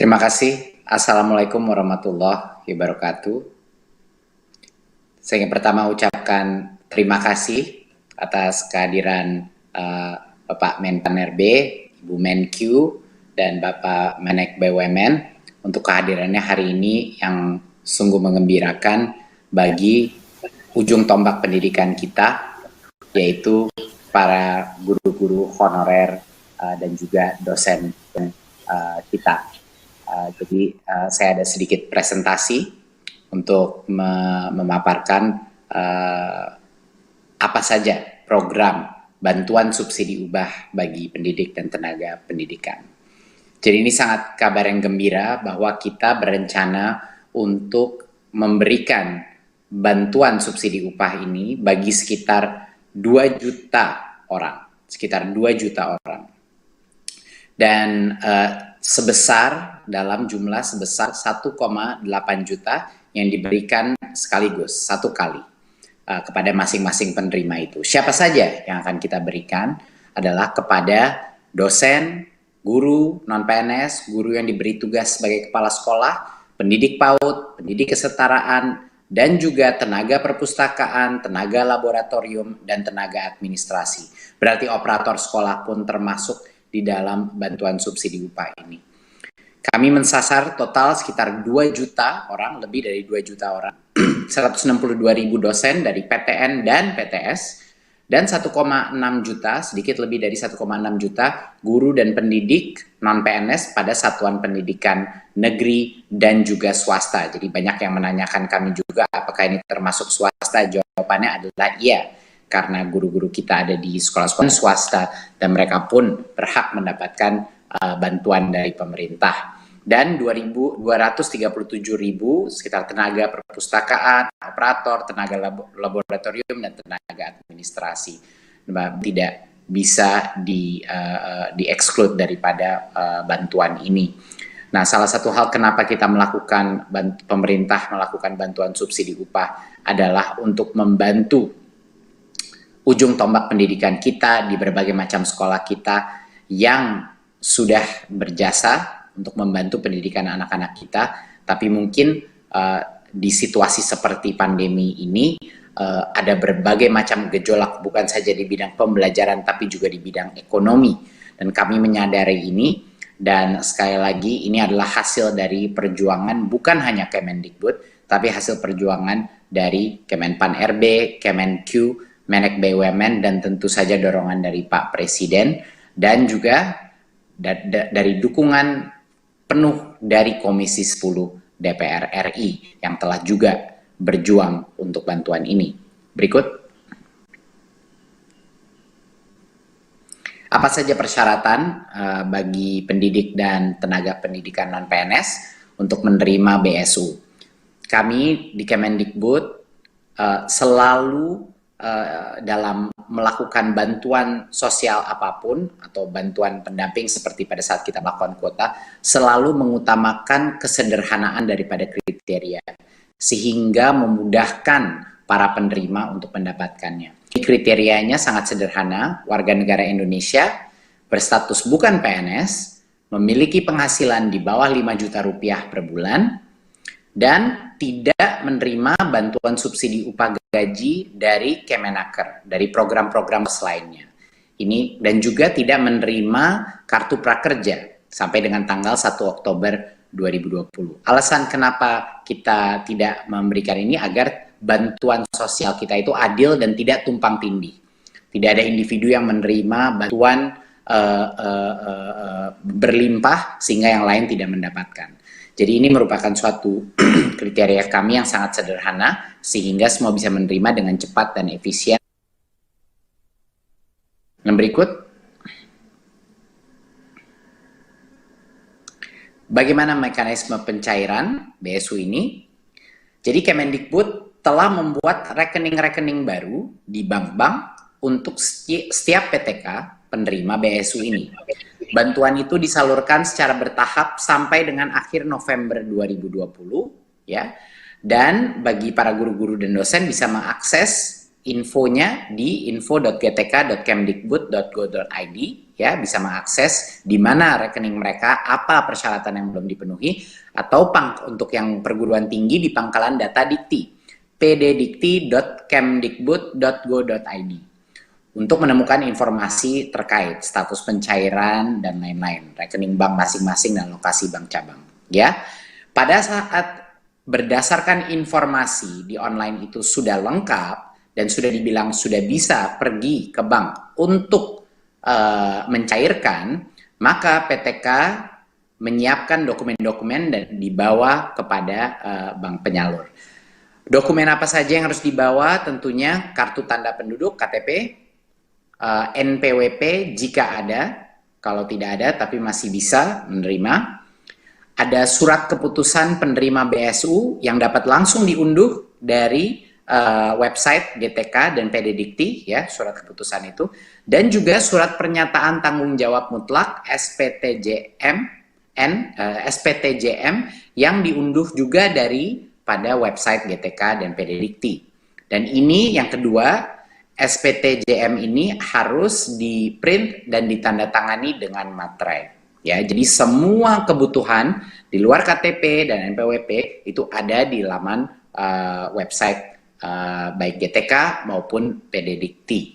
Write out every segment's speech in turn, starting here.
Terima kasih. Assalamualaikum warahmatullahi wabarakatuh. Saya ingin pertama ucapkan terima kasih atas kehadiran Bapak Menpan RB, Ibu Menkyu, dan Bapak Menek BUMN untuk kehadirannya hari ini yang sungguh mengembirakan bagi ujung tombak pendidikan kita, yaitu para guru-guru honorer dan juga dosen kita. Jadi saya ada sedikit presentasi untuk memaparkan apa saja program bantuan subsidi upah bagi pendidik dan tenaga pendidikan. Jadi ini sangat kabar yang gembira bahwa kita berencana untuk memberikan bantuan subsidi upah ini bagi sekitar 2 juta orang, dan dalam jumlah sebesar 1,8 juta yang diberikan sekaligus satu kali kepada masing-masing penerima itu. Siapa saja yang akan kita berikan adalah kepada dosen, guru non-PNS, guru yang diberi tugas sebagai kepala sekolah, pendidik PAUD, pendidik kesetaraan, dan juga tenaga perpustakaan, tenaga laboratorium, dan tenaga administrasi. Berarti operator sekolah pun termasuk di dalam bantuan subsidi upah ini. Kami mensasar total sekitar 2 juta orang, lebih dari 2 juta orang, 162.000 dosen dari PTN dan PTS, dan 1,6 juta, sedikit lebih dari 1,6 juta guru dan pendidik non-PNS pada satuan pendidikan negeri dan juga swasta. Jadi banyak yang menanyakan kami juga apakah ini termasuk swasta. Jawabannya adalah iya, karena guru-guru kita ada di sekolah-sekolah swasta dan mereka pun berhak mendapatkan bantuan dari pemerintah. Dan 237.000 sekitar tenaga perpustakaan, operator, tenaga laboratorium, dan tenaga administrasi tidak bisa di-exclude daripada bantuan ini. Nah, salah satu hal kenapa kita pemerintah melakukan bantuan subsidi upah adalah untuk membantu ujung tombak pendidikan kita di berbagai macam sekolah kita yang sudah berjasa untuk membantu pendidikan anak-anak kita, tapi mungkin di situasi seperti pandemi ini ada berbagai macam gejolak, bukan saja di bidang pembelajaran tapi juga di bidang ekonomi, dan kami menyadari ini. Dan sekali lagi ini adalah hasil dari perjuangan bukan hanya Kemendikbud, tapi hasil perjuangan dari Kemenpan RB, Kemenkyu, Menek BUMN, dan tentu saja dorongan dari Pak Presiden, dan juga dari dukungan penuh dari Komisi 10 DPR RI yang telah juga berjuang untuk bantuan ini. Berikut. Apa saja persyaratan bagi pendidik dan tenaga pendidikan non-PNS untuk menerima BSU? Kami di Kemendikbud selalu dalam melakukan bantuan sosial apapun atau bantuan pendamping seperti pada saat kita melakukan kuota, selalu mengutamakan kesederhanaan daripada kriteria sehingga memudahkan para penerima untuk mendapatkannya. Kriterianya sangat sederhana: warga negara Indonesia, berstatus bukan PNS, memiliki penghasilan di bawah 5 juta rupiah per bulan, dan tidak menerima bantuan subsidi upah gaji dari Kemenaker, dari program-program lainnya. Ini dan juga tidak menerima kartu prakerja sampai dengan tanggal 1 Oktober 2020. Alasan kenapa kita tidak memberikan ini agar bantuan sosial kita itu adil dan tidak tumpang tindih. Tidak ada individu yang menerima bantuan berlimpah sehingga yang lain tidak mendapatkan. Jadi ini merupakan suatu kriteria kami yang sangat sederhana sehingga semua bisa menerima dengan cepat dan efisien. Yang berikut. Bagaimana mekanisme pencairan BSU ini? Jadi Kemendikbud telah membuat rekening-rekening baru di bank-bank untuk setiap PTK penerima BSU ini. Bantuan itu disalurkan secara bertahap sampai dengan akhir November 2020, ya. Dan bagi para guru-guru dan dosen bisa mengakses infonya di info.gtk.kemdikbud.go.id, ya, bisa mengakses di mana rekening mereka, apa persyaratan yang belum dipenuhi, atau untuk yang perguruan tinggi di pangkalan data Dikti, pddikti.kemdikbud.go.id, untuk menemukan informasi terkait status pencairan dan lain-lain, rekening bank masing-masing dan lokasi bank cabang. Ya, pada saat berdasarkan informasi di online itu sudah lengkap dan sudah dibilang sudah bisa pergi ke bank untuk mencairkan, maka PTK menyiapkan dokumen-dokumen dan dibawa kepada bank penyalur. Dokumen apa saja yang harus dibawa? Tentunya kartu tanda penduduk, KTP, NPWP jika ada, kalau tidak ada tapi masih bisa menerima. Ada surat keputusan penerima BSU yang dapat langsung diunduh dari website GTK dan PD Dikti, ya, surat keputusan itu, dan juga surat pernyataan tanggung jawab mutlak SPTJM yang diunduh juga dari pada website GTK dan PD Dikti. Dan ini yang kedua, SPTJM ini harus di-print dan ditandatangani dengan materai. Ya, jadi semua kebutuhan di luar KTP dan NPWP itu ada di laman website baik GTK maupun PD Dikti.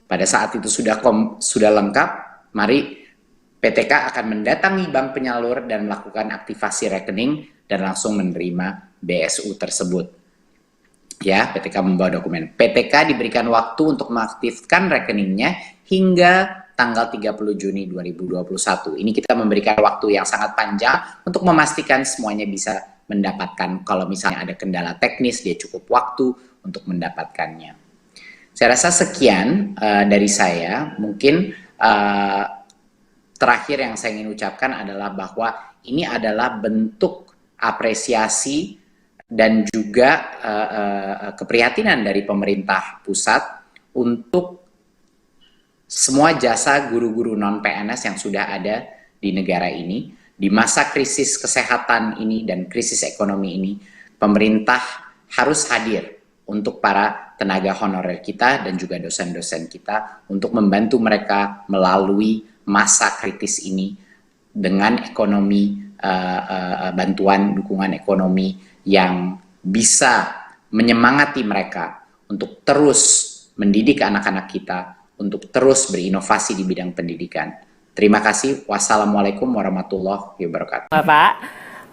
Pada saat itu sudah lengkap, mari PTK akan mendatangi bank penyalur dan melakukan aktivasi rekening dan langsung menerima BSU tersebut. Ya, PTK membawa dokumen. PTK diberikan waktu untuk mengaktifkan rekeningnya hingga tanggal 30 Juni 2021. Ini kita memberikan waktu yang sangat panjang untuk memastikan semuanya bisa mendapatkan. Kalau misalnya ada kendala teknis, dia cukup waktu untuk mendapatkannya. Saya rasa sekian dari saya. Mungkin terakhir yang saya ingin ucapkan adalah bahwa ini adalah bentuk apresiasi dan juga keprihatinan dari pemerintah pusat untuk semua jasa guru-guru non-PNS yang sudah ada di negara ini. Di masa krisis kesehatan ini dan krisis ekonomi ini, pemerintah harus hadir untuk para tenaga honorer kita dan juga dosen-dosen kita untuk membantu mereka melalui masa kritis ini dengan ekonomi, bantuan dukungan ekonomi yang bisa menyemangati mereka untuk terus mendidik anak-anak kita, untuk terus berinovasi di bidang pendidikan. Terima kasih. Wassalamualaikum warahmatullahi wabarakatuh. Bapak,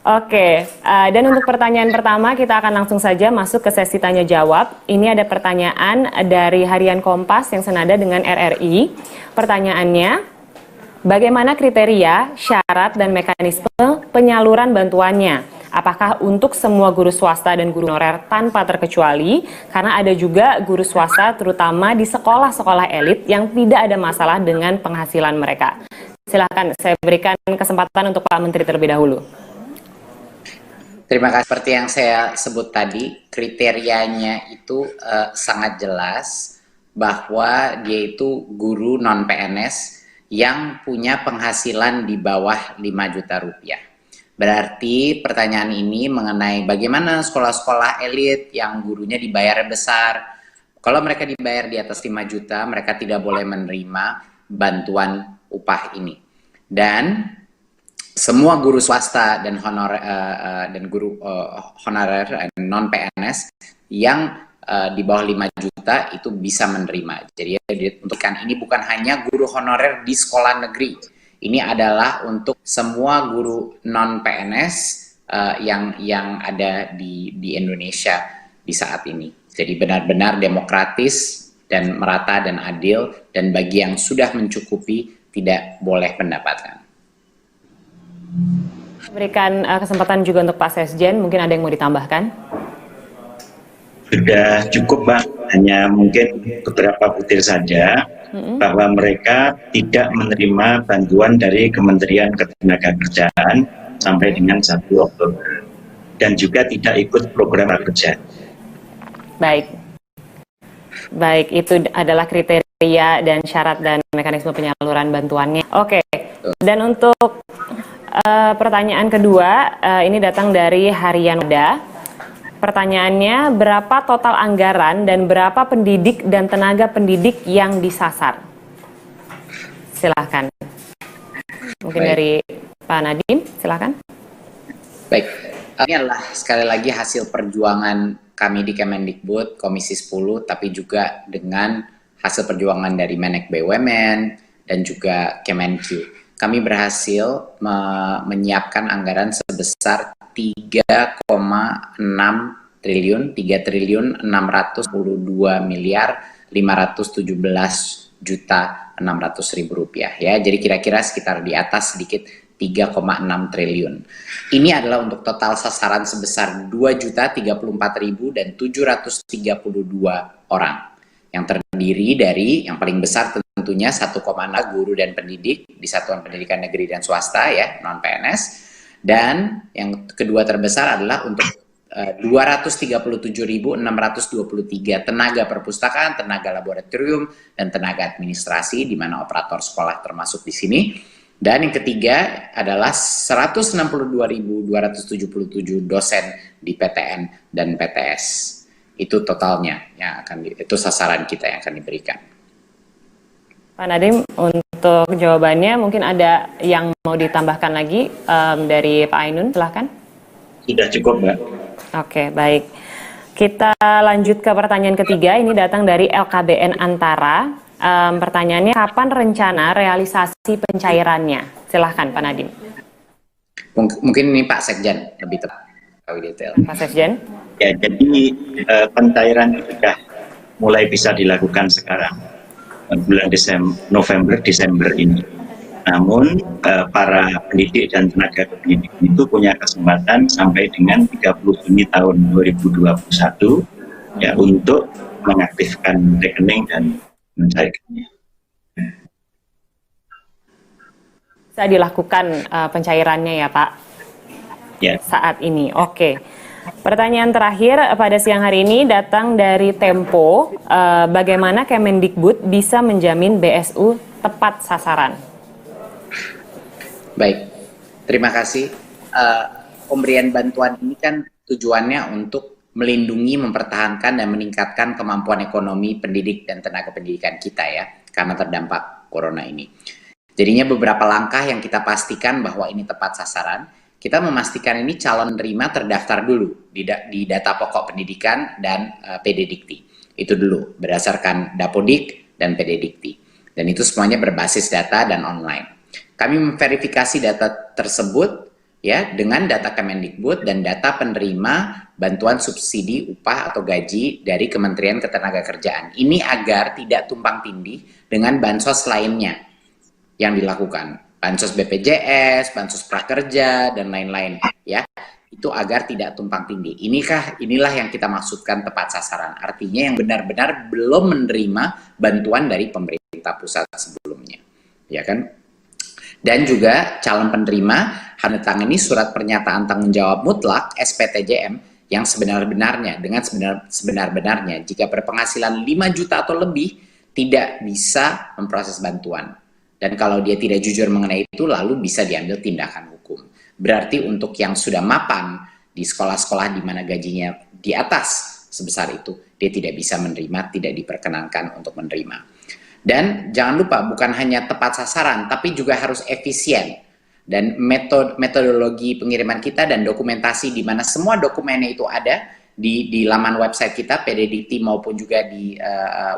oke. Dan untuk pertanyaan pertama, kita akan langsung saja masuk ke sesi tanya jawab. Ini ada pertanyaan dari Harian Kompas yang senada dengan RRI. Pertanyaannya, bagaimana kriteria, syarat, dan mekanisme penyaluran bantuannya? Apakah untuk semua guru swasta dan guru honorer tanpa terkecuali? Karena ada juga guru swasta terutama di sekolah-sekolah elit yang tidak ada masalah dengan penghasilan mereka. Silakan, saya berikan kesempatan untuk Pak Menteri terlebih dahulu. Terima kasih. Seperti yang saya sebut tadi, kriterianya itu sangat jelas bahwa dia itu guru non-PNS yang punya penghasilan di bawah 5 juta rupiah. Berarti pertanyaan ini mengenai bagaimana sekolah-sekolah elit yang gurunya dibayar besar. Kalau mereka dibayar di atas 5 juta, mereka tidak boleh menerima bantuan upah ini. Dan semua guru swasta dan guru honorer non PNS yang di bawah 5 juta itu bisa menerima. Jadi ditentukan ini bukan hanya guru honorer di sekolah negeri. Ini adalah untuk semua guru non PNS yang ada di Indonesia di saat ini. Jadi benar-benar demokratis dan merata dan adil, dan bagi yang sudah mencukupi tidak boleh mendapatkan. Berikan kesempatan juga untuk Pak Sesjen, mungkin ada yang mau ditambahkan? Sudah cukup, Pak. Hanya mungkin beberapa butir saja, bahwa mereka tidak menerima bantuan dari Kementerian Ketenagakerjaan sampai dengan 1 Oktober. Dan juga tidak ikut program kerja. Baik. Baik, itu adalah kriteria dan syarat dan mekanisme penyaluran bantuannya. Oke. Dan untuk pertanyaan kedua, ini datang dari Harian Muda. pertanyaannya, berapa total anggaran dan berapa pendidik dan tenaga pendidik yang disasar? Silahkan. Mungkin Baik. dari Pak Nadiem, silahkan. Baik, ini adalah sekali lagi hasil perjuangan kami di Kemendikbud, Komisi 10, tapi juga dengan hasil perjuangan dari Menek BUMN dan juga Kemenq. Kami berhasil menyiapkan anggaran sebesar 3,6 triliun, 3.622 miliar 517.600.000 rupiah ya. Jadi kira-kira sekitar di atas sedikit 3,6 triliun. Ini adalah untuk total sasaran sebesar 2.034.732 orang yang terdiri dari yang paling besar tentunya 1,6 guru dan pendidik di satuan pendidikan negeri dan swasta ya, non PNS, dan yang kedua terbesar adalah untuk 237.623 tenaga perpustakaan, tenaga laboratorium, dan tenaga administrasi, di mana operator sekolah termasuk di sini. Dan yang ketiga adalah 162.277 dosen di PTN dan PTS. Itu totalnya yang itu sasaran kita yang akan diberikan. Pak Nadiem, untuk jawabannya mungkin ada yang mau ditambahkan lagi dari Pak Ainun, silahkan. Sudah cukup, Mbak. Oke, baik. Kita lanjut ke pertanyaan ketiga, ini datang dari LKBN Antara. Pertanyaannya, kapan rencana realisasi pencairannya? Silahkan, Pak Nadiem. Mungkin ini Pak Sekjen lebih tepat, lebih detail. Pak Sekjen. Ya, jadi pencairan sudah mulai bisa dilakukan sekarang, bulan November, Desember ini. Namun para pendidik dan tenaga pendidik itu punya kesempatan sampai dengan 30 Juni tahun 2021 ya untuk mengaktifkan rekening dan mencairkannya. Bisa dilakukan pencairannya ya Pak? Ya. Saat ini, oke. Pertanyaan terakhir pada siang hari ini datang dari Tempo. Bagaimana Kemendikbud bisa menjamin BSU tepat sasaran? Baik, terima kasih. Pemberian bantuan ini kan tujuannya untuk melindungi, mempertahankan, dan meningkatkan kemampuan ekonomi pendidik dan tenaga pendidikan kita ya, karena terdampak corona ini. Jadinya beberapa langkah yang kita pastikan bahwa ini tepat sasaran. Kita memastikan ini calon penerima terdaftar dulu di data pokok pendidikan dan PD Dikti. Itu dulu, berdasarkan Dapodik dan PD Dikti. Dan itu semuanya berbasis data dan online. Kami memverifikasi data tersebut ya dengan data Kemendikbud dan data penerima bantuan subsidi upah atau gaji dari Kementerian Ketenagakerjaan. Ini agar tidak tumpang tindih dengan bansos lainnya yang dilakukan. Bansos BPJS, bansos prakerja, dan lain-lain ya. Itu agar tidak tumpang tindih. Inilah yang kita maksudkan tepat sasaran. Artinya yang benar-benar belum menerima bantuan dari pemerintah pusat sebelumnya. Ya kan? Dan juga calon penerima harus menandatangani surat pernyataan tanggung jawab mutlak SPTJM yang sebenar-benarnya, dengan sebenar-benarnya jika berpenghasilan 5 juta atau lebih tidak bisa memproses bantuan. Dan kalau dia tidak jujur mengenai itu, lalu bisa diambil tindakan hukum. Berarti untuk yang sudah mapan di sekolah-sekolah di mana gajinya di atas sebesar itu, dia tidak bisa menerima, tidak diperkenankan untuk menerima. Dan jangan lupa, bukan hanya tepat sasaran, tapi juga harus efisien. Dan metodologi pengiriman kita dan dokumentasi di mana semua dokumennya itu ada di laman website kita, PD Dikti maupun juga di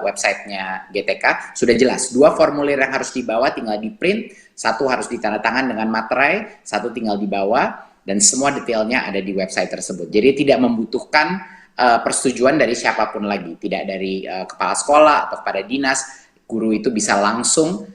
websitenya GTK, sudah jelas. 2 formulir yang harus dibawa tinggal di print, 1 harus ditandatangan dengan materai, 1 tinggal dibawa, dan semua detailnya ada di website tersebut. Jadi tidak membutuhkan persetujuan dari siapapun lagi, tidak dari kepala sekolah atau kepada dinas. Guru itu bisa langsung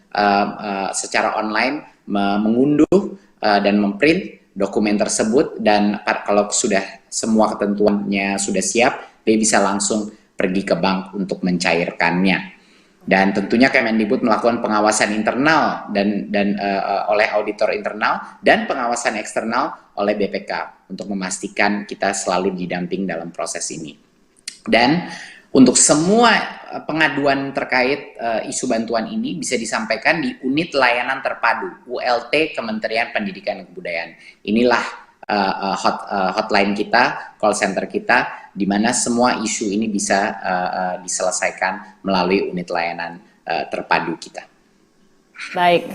secara online mengunduh dan memprint dokumen tersebut, dan kalau sudah semua ketentuannya sudah siap, dia bisa langsung pergi ke bank untuk mencairkannya. Dan tentunya Kemendikbud melakukan pengawasan internal dan oleh auditor internal dan pengawasan eksternal oleh BPK untuk memastikan kita selalu didamping dalam proses ini. Dan untuk semua pengaduan terkait isu bantuan ini bisa disampaikan di Unit Layanan Terpadu ULT Kementerian Pendidikan dan Kebudayaan. Inilah hotline kita, call center kita, di mana semua isu ini bisa diselesaikan melalui unit layanan terpadu kita. Baik,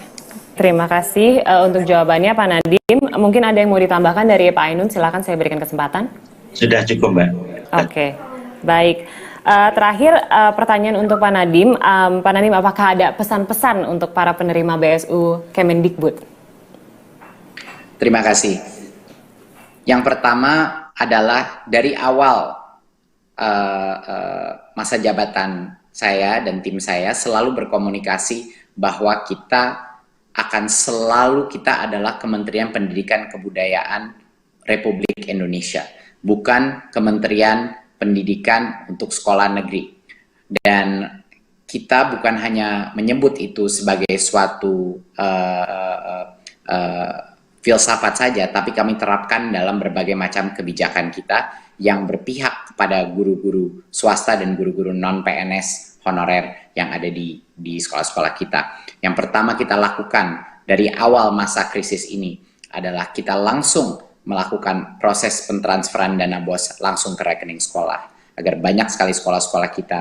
terima kasih untuk jawabannya Pak Nadiem. Mungkin ada yang mau ditambahkan dari Pak Ainun, silakan saya berikan kesempatan. Sudah cukup, Mbak. Oke, baik. Terakhir pertanyaan untuk Pak Nadiem. Pak Nadiem, apakah ada pesan-pesan untuk para penerima BSU Kemendikbud? Terima kasih. Yang pertama adalah dari awal masa jabatan saya dan tim saya selalu berkomunikasi bahwa kita adalah Kementerian Pendidikan Kebudayaan Republik Indonesia, bukan Kementerian Pendidikan untuk sekolah negeri. Dan kita bukan hanya menyebut itu sebagai suatu filsafat saja, tapi kami terapkan dalam berbagai macam kebijakan kita yang berpihak kepada guru-guru swasta dan guru-guru non-PNS honorer yang ada di sekolah-sekolah kita. Yang pertama kita lakukan dari awal masa krisis ini adalah kita langsung melakukan proses pentransferan dana BOS langsung ke rekening sekolah, agar banyak sekali sekolah-sekolah kita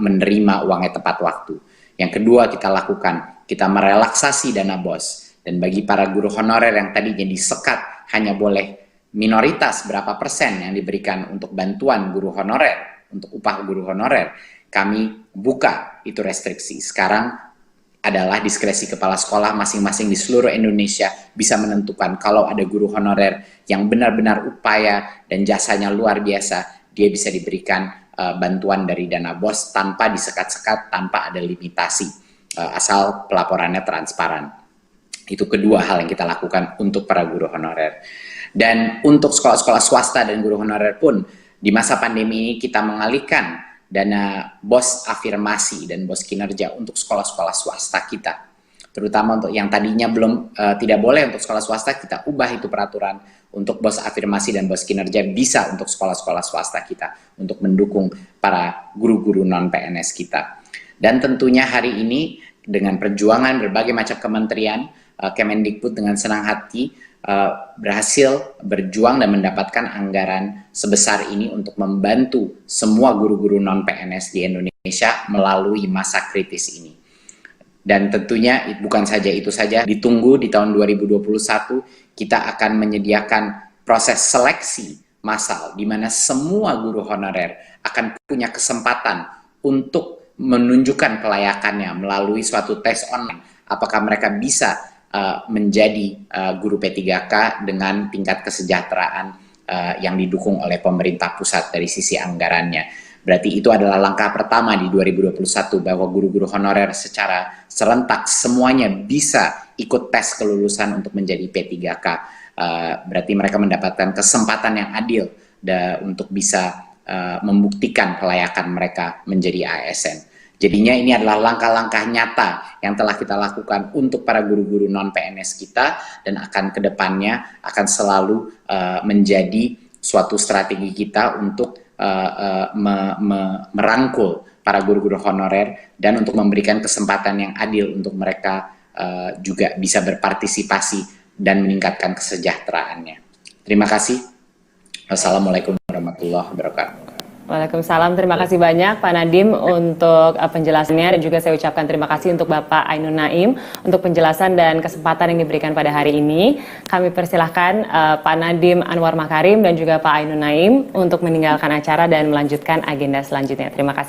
menerima uangnya tepat waktu. Yang kedua kita lakukan, kita merelaksasi dana BOS. Dan bagi para guru honorer yang tadinya disekat hanya boleh minoritas berapa persen yang diberikan untuk bantuan guru honorer, untuk upah guru honorer, kami buka itu restriksi. Sekarang adalah diskresi kepala sekolah masing-masing di seluruh Indonesia bisa menentukan kalau ada guru honorer yang benar-benar upaya dan jasanya luar biasa, dia bisa diberikan bantuan dari dana BOS tanpa disekat-sekat, tanpa ada limitasi, asal pelaporannya transparan. Itu kedua hal yang kita lakukan untuk para guru honorer. Dan untuk sekolah-sekolah swasta dan guru honorer pun, di masa pandemi ini kita mengalihkan dana BOS afirmasi dan BOS kinerja untuk sekolah-sekolah swasta kita. Terutama untuk yang tadinya tidak boleh untuk sekolah swasta, kita ubah itu peraturan untuk BOS afirmasi dan BOS kinerja bisa untuk sekolah-sekolah swasta kita, untuk mendukung para guru-guru non-PNS kita. Dan tentunya hari ini dengan perjuangan berbagai macam kementerian, Kemendikbud dengan senang hati berhasil berjuang dan mendapatkan anggaran sebesar ini untuk membantu semua guru-guru non-PNS di Indonesia melalui masa kritis ini. Dan tentunya bukan saja itu saja, ditunggu di tahun 2021 kita akan menyediakan proses seleksi massal di mana semua guru honorer akan punya kesempatan untuk menunjukkan kelayakannya melalui suatu tes online, apakah mereka bisa menjadi guru P3K dengan tingkat kesejahteraan yang didukung oleh pemerintah pusat dari sisi anggarannya. Berarti itu adalah langkah pertama di 2021 bahwa guru-guru honorer secara serentak semuanya bisa ikut tes kelulusan untuk menjadi P3K. Berarti mereka mendapatkan kesempatan yang adil untuk bisa membuktikan kelayakan mereka menjadi ASN. Jadinya ini adalah langkah-langkah nyata yang telah kita lakukan untuk para guru-guru non-PNS kita dan akan kedepannya akan selalu menjadi suatu strategi kita untuk merangkul para guru-guru honorer dan untuk memberikan kesempatan yang adil untuk mereka juga bisa berpartisipasi dan meningkatkan kesejahteraannya. Terima kasih. Wassalamualaikum warahmatullahi wabarakatuh. Waalaikumsalam, terima kasih banyak Pak Nadiem untuk penjelasannya, dan juga saya ucapkan terima kasih untuk Bapak Ainun Naim untuk penjelasan dan kesempatan yang diberikan pada hari ini. Kami persilahkan Pak Nadiem Anwar Makarim dan juga Pak Ainun Naim untuk meninggalkan acara dan melanjutkan agenda selanjutnya. Terima kasih.